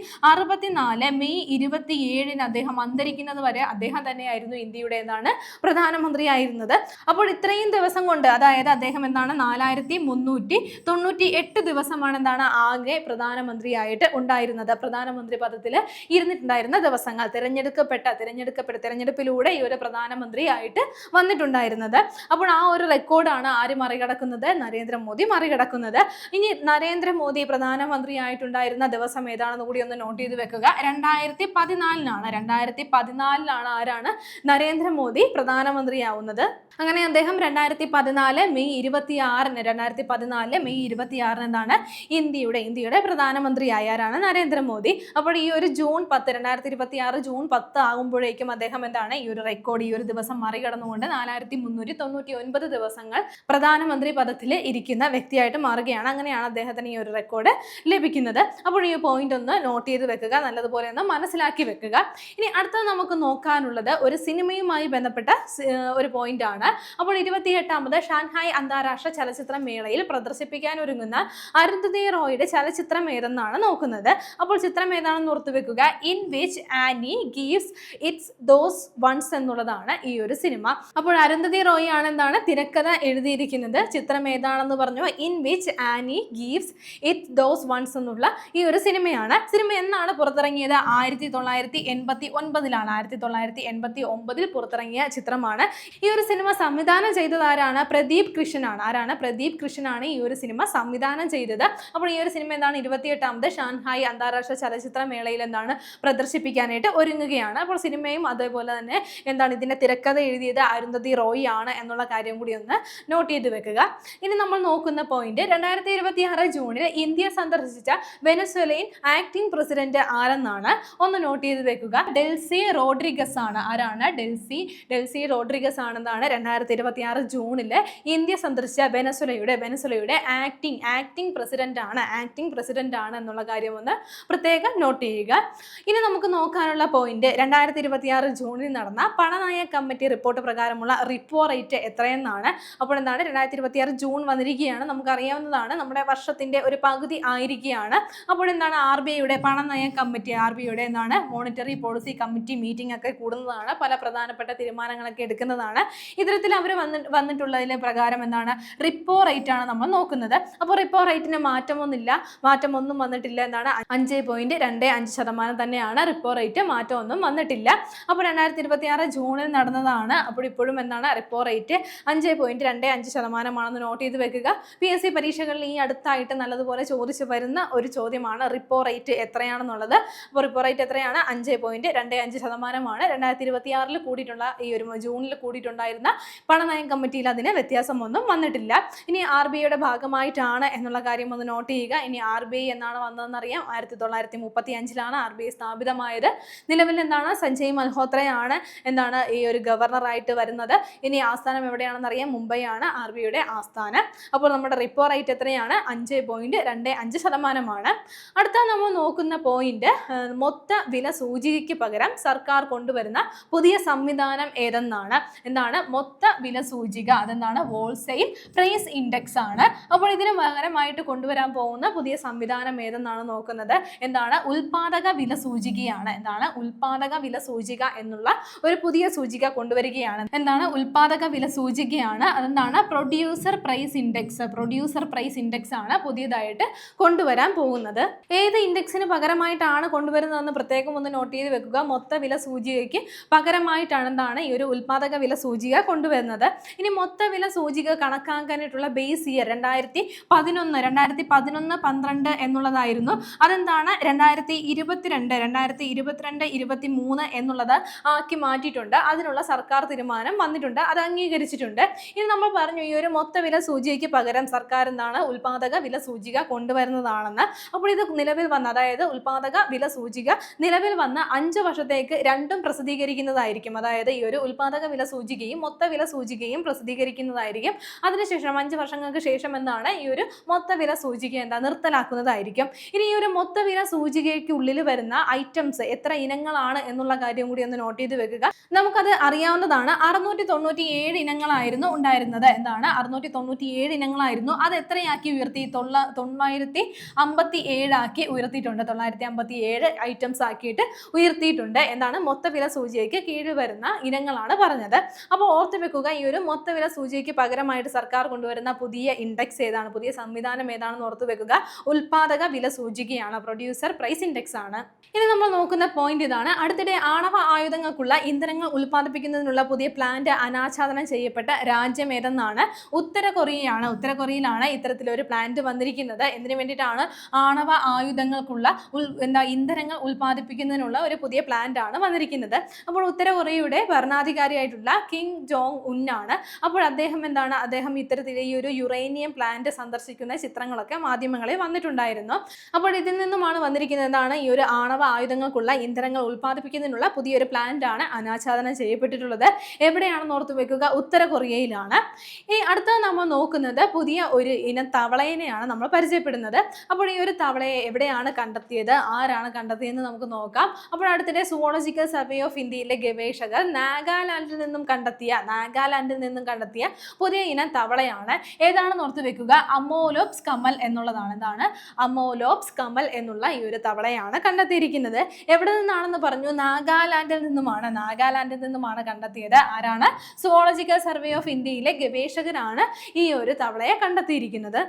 മെയ് 27 അദ്ദേഹം അന്തരിക്കുന്നത് വരെ അദ്ദേഹം തന്നെയായിരുന്നു ഇന്ത്യയുടെ എന്താണ് പ്രധാനമന്ത്രിയായിരുന്നത്. അപ്പോൾ ഇത്രയും ദിവസം കൊണ്ട് അതായത് അദ്ദേഹം എന്താണ് 4398 ദിവസമാണ് എന്താണ് ആകെ പ്രധാനമന്ത്രിയായിട്ട് ഉണ്ടായിരുന്നത്. പ്രധാനമന്ത്രി പദത്തിൽ ഇരുന്നിട്ടുണ്ടായിരുന്ന ദിവസങ്ങൾ തിരഞ്ഞെടുപ്പിലൂടെ ഈ ഒരു പ്രധാനമന്ത്രിയായിട്ട് വന്നിട്ടുണ്ടായിരുന്നത്. അപ്പോൾ ആ ഒരു റെക്കോർഡാണ് ആര് മറികടക്കുന്നത്? നരേന്ദ്രമോദി മറികടക്കുന്നത്. നോക്കുന്നത്. ഇനി നരേന്ദ്രമോദി പ്രധാനമന്ത്രിയായിട്ടുണ്ടായിരുന്ന ദിവസം ഏതാണെന്ന് കൂടി ഒന്ന് നോട്ട് ചെയ്ത് വെക്കുക. 2014 ആരാണ് നരേന്ദ്രമോദി പ്രധാനമന്ത്രിയാവുന്നത്. അങ്ങനെ അദ്ദേഹം 2014 മെയ് 26 എന്താണ് ഇന്ത്യയുടെ പ്രധാനമന്ത്രിയായ ആരാണ് നരേന്ദ്രമോദി. അപ്പോൾ ഈ ഒരു ജൂൺ 10 2026 ജൂൺ 10 ആകുമ്പോഴേക്കും അദ്ദേഹം എന്താണ് ഈ ഒരു റെക്കോർഡ് ഈ ഒരു ദിവസം മറികടന്നുകൊണ്ട് 4399 ദിവസങ്ങൾ പ്രധാനമന്ത്രി പദത്തിൽ ഇരിക്കുന്ന വ്യക്തിയായിട്ട് മാറുകയാണ്. അങ്ങനെയാണ് അദ്ദേഹത്തിന് ഈ ഒരു റെക്കോർഡ് ലഭിക്കുന്നത്. അപ്പോൾ ഈ പോയിന്റ് ഒന്ന് നോട്ട് ചെയ്ത് വെക്കുക, നല്ലതുപോലെ ഒന്ന് മനസ്സിലാക്കി വെക്കുക. ഇനി അടുത്തത് നമുക്ക് നോക്കാനുള്ളത് ഒരു സിനിമയുമായി ബന്ധപ്പെട്ട ഒരു പോയിന്റ് ആണ്. അപ്പോൾ 28ാമത് ഷാൻഹായ് അന്താരാഷ്ട്ര ചലച്ചിത്ര മേളയിൽ പ്രദർശിപ്പിക്കാൻ ഒരുങ്ങുന്ന അരുന്ധതി റോയുടെ ചലച്ചിത്രം ഏതെന്നാണ് നോക്കുന്നത്. അപ്പോൾ ചിത്രം ഏതാണെന്ന് ഓർത്തു വെക്കുക. In which any gives its those ones എന്നുള്ളതാണ് ഈ ഒരു സിനിമ. അപ്പോൾ അരുന്ധതി റോയ് ആണ് എന്താണ് തിരക്കഥ എഴുതിയിരിക്കുന്നത്. ചിത്രം ഏതാണെന്ന് പറഞ്ഞു, in which any gives its those ones എന്നുള്ള ഈ ഒരു സിനിമയാണ്. സിനിമ എന്നാണ് പുറത്തിറങ്ങിയത്? 1989 1989 പുറത്തിറങ്ങിയ ചിത്രമാണ്. ഈ ഒരു സിനിമ സംവിധാനം ചെയ്തത് ആരാണ്? പ്രദീപ് കൃഷ്ണനാണ്. ആരാണ്? പ്രദീപ് കൃഷ്ണനാണ് ഈ ഒരു സിനിമ സംവിധാനം ചെയ്തത്. അപ്പോൾ ഈ ഒരു സിനിമ എന്താണ് 28ാമത് ഷാൻഹായ് അന്താരാഷ്ട്ര ചലച്ചിത്ര മേളയിൽ എന്താണ് പ്രദർശിപ്പിക്കാനായിട്ട് ഒരുങ്ങുകയാണ്. അപ്പോൾ സിനിമയും അതേപോലെ തന്നെ എന്താണ് ഇതിന്റെ തിരക്കഥ എഴുതിയത് അരുന്ധതി റോയ് ആണ് എന്നുള്ള കാര്യം കൂടി ഒന്ന് നോട്ട് ചെയ്ത് വെക്കുക. ഇനി നമ്മൾ നോക്കുന്ന പോയിന്റ് 2026 ജൂണിൽ ഇന്ത്യ സന്ദർശിച്ച വെനസ്വേലൻ ആക്ടിംഗ് പ്രസിഡന്റ് ആരെന്നാണ്. ഒന്ന് നോട്ട് ചെയ്ത് വെക്കുക. ഡെൽസി റോഡ്രിഗസ് ആണ്. ആരാണ്? ഡെൽസി റോഡ്രിഗസ് ആണെന്നാണ് 2026 ജൂണിൽ ഇന്ത്യ സന്ദർശിച്ച വെനസ്വേലയുടെ ആക്ടിംഗ് പ്രസിഡന്റ് ആണ് എന്നുള്ള കാര്യം ഒന്ന് പ്രത്യേകം നോട്ട് ചെയ്യുക. ഇനി നമുക്ക് നോക്കാനുള്ള പോയിന്റ് 2026 ജൂണിൽ നടന്ന പണനയ കമ്മിറ്റി റിപ്പോർട്ട് പ്രകാരമുള്ള റിപ്പോ റേറ്റ് എത്രയെന്നാണ്. അപ്പോൾ എന്താണ് 2026 ജൂൺ വന്നിരിക്കുകയാണ്. നമുക്കറിയാവുന്നതാണ് നമ്മുടെ വർഷത്തിന്റെ ഒരു പകുതി ആയിരിക്കുകയാണ്. അപ്പോൾ എന്താണ് RBIയുടെ പണനയ കമ്മിറ്റി, RBIയുടെ എന്താണ് മോണിറ്ററി പോളിസി കമ്മിറ്റി മീറ്റിംഗ് ഒക്കെ കൂടുന്നതാണ്. പല പ്രധാനപ്പെട്ട തീരുമാനങ്ങളൊക്കെ എടുക്കുന്നതാണ്. ഇത്തരത്തിൽ അവർ വന്നിട്ടുള്ളതിന് പ്രകാരം എന്താണ് റിപ്പോ റേറ്റ് ആണ് നമ്മൾ നോക്കുന്നത്. അപ്പോൾ റിപ്പോ റേറ്റിന് മാറ്റമൊന്നും വന്നിട്ടില്ല. എന്താണ് 5.25% തന്നെയാണ് റിപ്പോ റേറ്റ്. മാറ്റമൊന്നും വന്നിട്ടില്ല. അപ്പോൾ 2026 ജൂണിൽ നടന്നതാണ്. അപ്പോൾ ഇപ്പോഴും എന്താണ് റിപ്പോ റേറ്റ് 5.25% നോട്ട് ചെയ്ത് വെക്കുക. PSC പരീക്ഷകളിൽ ഈ അടുത്തായിട്ട് നല്ലതുപോലെ ചോദിച്ചു വരുന്ന ഒരു ചോദ്യമാണ് റിപ്പോ റേറ്റ് എത്രയാണെന്നുള്ളത്. അപ്പോൾ റിപ്പോ റേറ്റ് എത്രയാണ്? 5.25%. 2026 കൂടിയിട്ടുള്ള ഈ ഒരു ജൂണിൽ കൂടിയിട്ടുണ്ടായിരുന്ന പണനയം കമ്മിറ്റിയിൽ അതിന് വ്യത്യാസമൊന്നും വന്നിട്ടില്ല. ഇനി RBIയുടെ ഭാഗമായിട്ടാണ് എന്നുള്ള കാര്യം ഒന്ന് നോട്ട് ചെയ്യുക. ഇനി RBI എന്നാണ് വന്നതെന്നറിയാം. 1935 RBI സ്ഥാപിതമായത്. നിലവിൽ എന്താണ് സഞ്ജയ് മൽഹോത്രയാണ് എന്താണ് ഈ ഒരു ഗവർണറായിട്ട് വരുന്നത്. ഇനി ആസ്ഥാനം എവിടെയാണെന്ന് അറിയാം, മുംബൈ ആണ് RBIയുടെ ആസ്ഥാനം. അപ്പോൾ നമ്മുടെ റിപ്പോ റേറ്റ് എത്രയാണ്? 5.25%. അടുത്ത നമ്മൾ നോക്കുന്ന പോയിന്റ് മൊത്ത വില സൂചികയ്ക്ക് പകരം സർക്കാർ കൊണ്ടുവരുന്ന പുതിയ സംവിധാനം ഏതെന്നാണ്. എന്താണ് മൊത്ത വില സൂചിക? അതെന്താണ്? ഹോൾസെയിൽ പ്രൈസ് ഇൻഡെക്സ് ആണ്. അപ്പോൾ ഇതിന് പകരമായിട്ട് കൊണ്ടുവരാൻ പോകുന്ന പുതിയ സംവിധാനം ഏതെന്നാണ് നോക്കുന്നത്. എന്താണ്? ഉൽപാദക വില സൂചികയാണ്. എന്താണ്? ഉൽപാദക വില സൂചിക എന്നുള്ള ഒരു പുതിയ സൂചിക കൊണ്ടുവരികയാണ്. എന്താണ്? ഉൽപാദക വില സൂചികയാണ്. അതെന്താണ്? പ്രൊഡ്യൂസർ പ്രൈസ് ഇൻഡെക്സ് ആണ് പുതിയതായിട്ട് കൊണ്ടുവരാൻ പോകുന്നത്. ഏത് ഇൻഡെക്സിന് പകരമായിട്ടാണ് കൊണ്ടുവരുന്നതെന്ന് പ്രത്യേകം ഒന്ന് നോട്ട് ചെയ്ത് വെക്കുക. മൊത്ത വില സൂചികയ്ക്ക് പകരമായിട്ടാണ് എന്താണ് ഈ ഒരു ഉൽപാദക വില സൂചിക കൊണ്ടുവരുന്നത്. ഇനി മൊത്ത വില സൂചിക കണക്കാക്കാനായിട്ടുള്ള ബേസ് ഇയർ 2011 12 എന്നുള്ളതായിരുന്നു. അതെന്താണ് 2022 23 എന്നുള്ളത് ആക്കി മാറ്റിയിട്ടുണ്ട്. അതിനുള്ള സർക്കാർ തീരുമാനം വന്നിട്ടുണ്ട്, അത് അംഗീകരിച്ചിട്ടുണ്ട്. ഇനി നമ്മൾ പറഞ്ഞു ഈ ഒരു മൊത്ത വില സൂചികയ്ക്ക് പകരം സർക്കാർ എന്താണ് ഉൽപാദക വില സൂചിക കൊണ്ടുവരുന്നതാണെന്ന്. അപ്പോൾ ഇത് നിലവിൽ വന്ന, അതായത് ഉൽപാദക വില സൂചിക നിലവിൽ വന്ന 5 വർഷത്തേക്ക് രണ്ടും പ്രസിദ്ധീകരിക്കുന്നതായിരിക്കും. അതായത് ഈ ഒരു ഉൽപാദക വില സൂചികയും മൊത്ത വില സൂചികയും പ്രസിദ്ധീകരിക്കുന്നതായിരിക്കും. അതിനുശേഷം 5 വർഷങ്ങൾക്ക് ശേഷം എന്താണ് ഈ ഒരു മൊത്ത വില സൂചിക നിർത്തലാക്കുന്നതായിരിക്കും. ഇനി ഈ ഒരു മൊത്ത വില സൂചികയ്ക്ക് ഉള്ളിൽ വരുന്ന ഐറ്റംസ് എത്ര ഇനങ്ങളാണ് എന്നുള്ള കാര്യം കൂടി ഒന്ന് നോട്ട് ചെയ്ത് വെക്കുക. നമുക്കത് അറിയാവുന്നതാണ്. 697 ഇനങ്ങളായിരുന്നു ഉണ്ടായിരുന്നത്. എന്താണ് 697 ഇനങ്ങളായിരുന്നു. അത് എത്രയാക്കി ഉയർത്തി? 957 ആക്കി ഉയർത്തിയിട്ടുണ്ട്. 957 ഐറ്റംസ് ആക്കിയിട്ട് ഉയർത്തിയിട്ടുണ്ട്. എന്താണ് മൊത്ത വില സൂചികയ്ക്ക് കീഴിൽ വരുന്ന ഇനങ്ങളാണ് പറഞ്ഞത്. അപ്പോൾ ഓർത്ത് വെക്കുക, ഈ ഒരു മൊത്ത വില സൂചികയ്ക്ക് പകരമായിട്ട് സർക്കാർ കൊണ്ടുവരുന്ന പുതിയ ഇൻഡെക്സ് ഏതാണ്, പുതിയ സംവിധാനം ഏതാണെന്ന് ഓർത്ത് വെക്കുക. ഉൽപാദക വില സൂചികയാണ്, പ്രൊഡ്യൂസർ പ്രൈസ് ഇൻഡെക്സ് ആണ്. ഇനി നമ്മൾ നോക്കുന്ന പോയിന്റ് ഇതാണ്. അടുത്തിടെ ആണവ ആയുധങ്ങൾക്കുള്ള ഇന്ധനങ്ങൾ ഉൽപ്പാദിപ്പിക്കുന്നതിനുള്ള പുതിയ പ്ലാന്റ് അനാച്ഛാദനം ചെയ്യപ്പെട്ട രാജ്യം ഏതെന്നാണ്. ഉത്തര കൊറിയയാണ്. ഉത്തര കൊറിയയിലാണ് ഇത്തരത്തിലൊരു പ്ലാന്റ് വന്നിരിക്കുന്നത്. എന്തിനു വേണ്ടിയിട്ടാണ്? ആണവ ആയുധങ്ങൾക്കുള്ള ഇന്ധനങ്ങൾ ഉൽപ്പാദിപ്പിക്കുന്നതിനുള്ള ഒരു പുതിയ പ്ലാന്റ് ആണ് വന്നിരിക്കുന്നത്. അപ്പോൾ ഉത്തര കൊറിയയുടെ ഭരണാധികാരിയായിട്ടുള്ള കിം ജോങ് ഉൻ ആണ്. അപ്പോൾ അദ്ദേഹം ഇത്തരത്തിൽ ഈ ഒരു യുറേനിയം പ്ലാന്റ് സന്ദർശിക്കുന്ന ചിത്രങ്ങളൊക്കെ മാധ്യമങ്ങളിൽ വന്നിട്ടുണ്ടായിരുന്നു. അപ്പോൾ ഇതിൽ നിന്നുമാണ് വന്നിരിക്കുന്നതാണ് ഈ ഒരു ആണവ ആയുധങ്ങൾക്കുള്ള ഇന്ധനങ്ങൾ ഉൽപ്പാദിപ്പിക്കുന്നതിനുള്ള പുതിയൊരു പ്ലാന്റ് ആണ് അനാച്ഛാദനം ചെയ്യപ്പെട്ടിട്ടുള്ളത്. എവിടെയാണെന്ന് ഓർത്തു വെക്കുക? ഉത്തര കൊറിയയിലാണ്. ഇനി അടുത്തത് നമ്മൾ നോക്കുന്നത് പുതിയ ഒരു ഇനം തവളയെയാണ് നമ്മൾ പരിചയപ്പെടുന്നത്. അപ്പോൾ ഈ ഒരു തവളയെ എവിടെയാണ് കണ്ടെത്തിയത്, ആരാണ് കണ്ടെത്തിയതെന്ന് നമുക്ക് നോക്കാം. അപ്പോൾ അടുത്തിടെ സുവോളജിക്കൽ സർവേ ഓഫ് ഇന്ത്യയിലെ ഗവേഷകർ നാഗാലാൻഡിൽ നിന്നും കണ്ടെത്തിയ പുതിയ ഇനം തവളയാണ്. ഏതാണെന്ന് ഓർത്ത് വെക്കുക? അമോലോപ്സ് കമൽ എന്നുള്ളതാണ്. എന്താണ്? അമോലോപ്സ് കമൽ എന്നുള്ള ഈ ഒരു തവളയാണ് കണ്ടെത്തിയിരിക്കുന്നത്. എവിടെ നിന്നാണെന്ന് പറഞ്ഞു? നാഗാലാൻഡിൽ നിന്നുമാണ് കണ്ടെത്തിയത്. ആരാണ്? സുവോളജിക്കൽ സർവേ ഓഫ് ഇന്ത്യയിലെ ഗവേഷകരാണ് ഈ ഒരു തവളയെ കണ്ടെത്തിയിരിക്കുന്നത്.